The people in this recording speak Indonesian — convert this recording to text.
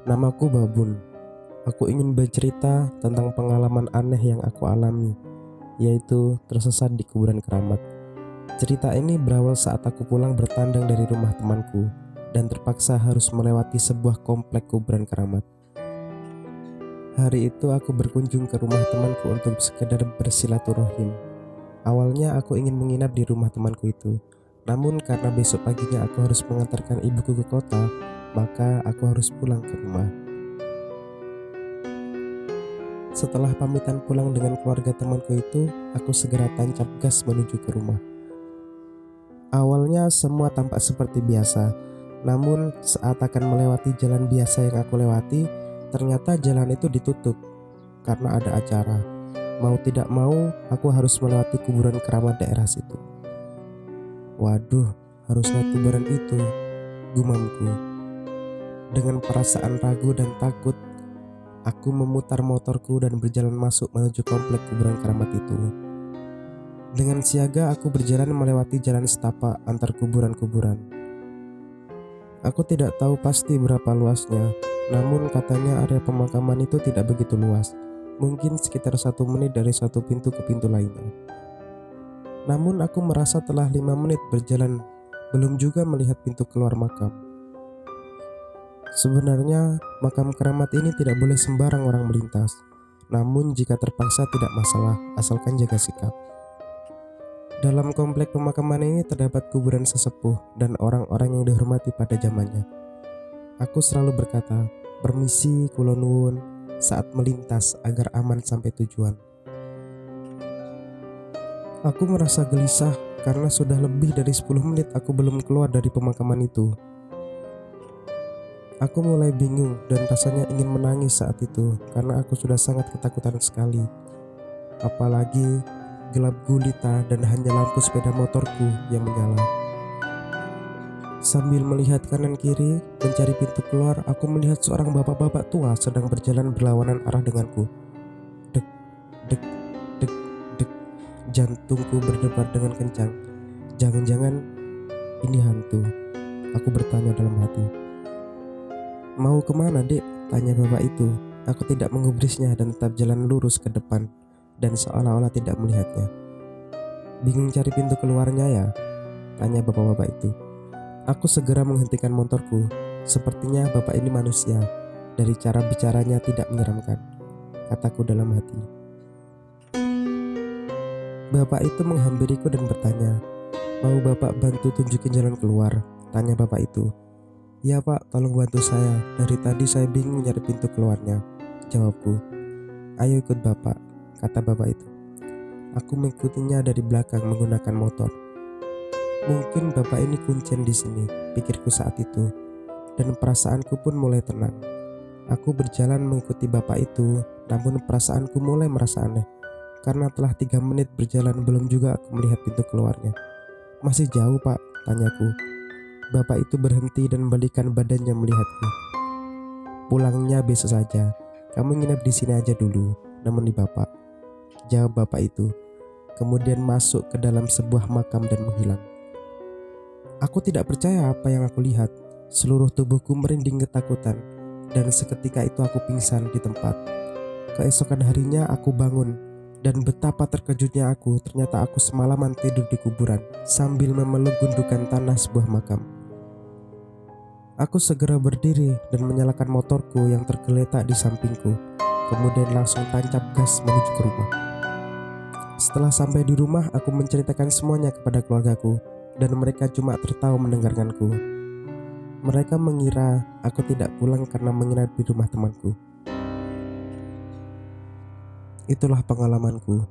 Namaku Babun. Aku ingin bercerita tentang pengalaman aneh yang aku alami, yaitu tersesat di kuburan keramat. Cerita ini berawal saat aku pulang bertandang dari rumah temanku dan terpaksa harus melewati sebuah komplek kuburan keramat. Hari itu aku berkunjung ke rumah temanku untuk sekedar bersilaturahim. Awalnya aku ingin menginap di rumah temanku itu, namun karena besok paginya aku harus mengantarkan ibuku ke kota, maka aku harus pulang ke rumah. Setelah pamitan pulang dengan keluarga temanku itu, aku segera tancap gas menuju ke rumah. Awalnya semua tampak seperti biasa, namun saat akan melewati jalan biasa yang aku lewati, ternyata jalan itu ditutup karena ada acara. Mau tidak mau, aku harus melewati kuburan keramat daerah situ. Waduh, harus lewat kuburan itu, gumamku. Dengan perasaan ragu dan takut, aku memutar motorku dan berjalan masuk menuju komplek kuburan keramat itu. Dengan siaga aku berjalan melewati jalan setapak antar kuburan-kuburan. Aku tidak tahu pasti berapa luasnya, namun katanya area pemakaman itu tidak begitu luas. Mungkin sekitar 1 menit dari satu pintu ke pintu lainnya. Namun aku merasa telah 5 menit berjalan, belum juga melihat pintu keluar makam. Sebenarnya makam keramat ini tidak boleh sembarang orang melintas. Namun jika terpaksa tidak masalah, asalkan jaga sikap. Dalam komplek pemakaman ini terdapat kuburan sesepuh dan orang-orang yang dihormati pada zamannya. Aku selalu berkata, "Permisi, kula nuwun," saat melintas agar aman sampai tujuan. Aku merasa gelisah karena sudah lebih dari 10 menit aku belum keluar dari pemakaman itu. Aku mulai bingung dan rasanya ingin menangis saat itu karena aku sudah sangat ketakutan sekali. Apalagi gelap gulita dan hanya lampu sepeda motorku yang menyala. Sambil melihat kanan kiri mencari pintu keluar, aku melihat seorang bapak-bapak tua sedang berjalan berlawanan arah denganku. Dek, dek, dek, dek. Jantungku berdebar dengan kencang. Jangan-jangan ini hantu, aku bertanya dalam hati. "Mau kemana, dek?" tanya bapak itu. Aku tidak menggubrisnya dan tetap jalan lurus ke depan dan seolah-olah tidak melihatnya. "Bingung cari pintu keluarnya ya?" tanya bapak-bapak itu. Aku segera menghentikan motorku. Sepertinya bapak ini manusia. Dari cara bicaranya tidak menyeramkan, kataku dalam hati. Bapak itu menghampiriku dan bertanya, "Mau bapak bantu tunjukin jalan keluar?" tanya bapak itu. "Ya pak, tolong bantu saya. Dari tadi saya bingung nyari pintu keluarnya," jawabku. "Ayo ikut bapak," kata bapak itu. Aku mengikutinya dari belakang menggunakan motor. Mungkin bapak ini kuncen di sini, pikirku saat itu, dan perasaanku pun mulai tenang. Aku berjalan mengikuti bapak itu, namun perasaanku mulai merasa aneh, karena telah 3 menit berjalan belum juga aku melihat pintu keluarnya. "Masih jauh pak?" tanyaku. Bapak itu berhenti dan membalikan badannya melihatku. "Pulangnya besok saja. Kamu nginep di sini aja dulu, nemeni bapak," jawab bapak itu. Kemudian masuk ke dalam sebuah makam dan menghilang. Aku tidak percaya apa yang aku lihat. Seluruh tubuhku merinding ketakutan, dan seketika itu aku pingsan di tempat. Keesokan harinya aku bangun, dan betapa terkejutnya aku. Ternyata aku semalaman tidur di kuburan sambil memeluk gundukan tanah sebuah makam. Aku segera berdiri dan menyalakan motorku yang tergeletak di sampingku. Kemudian langsung tancap gas menuju ke rumah. Setelah sampai di rumah, aku menceritakan semuanya kepada keluargaku, dan mereka cuma tertawa mendengarkanku. Mereka mengira aku tidak pulang karena menginap di rumah temanku. Itulah pengalamanku.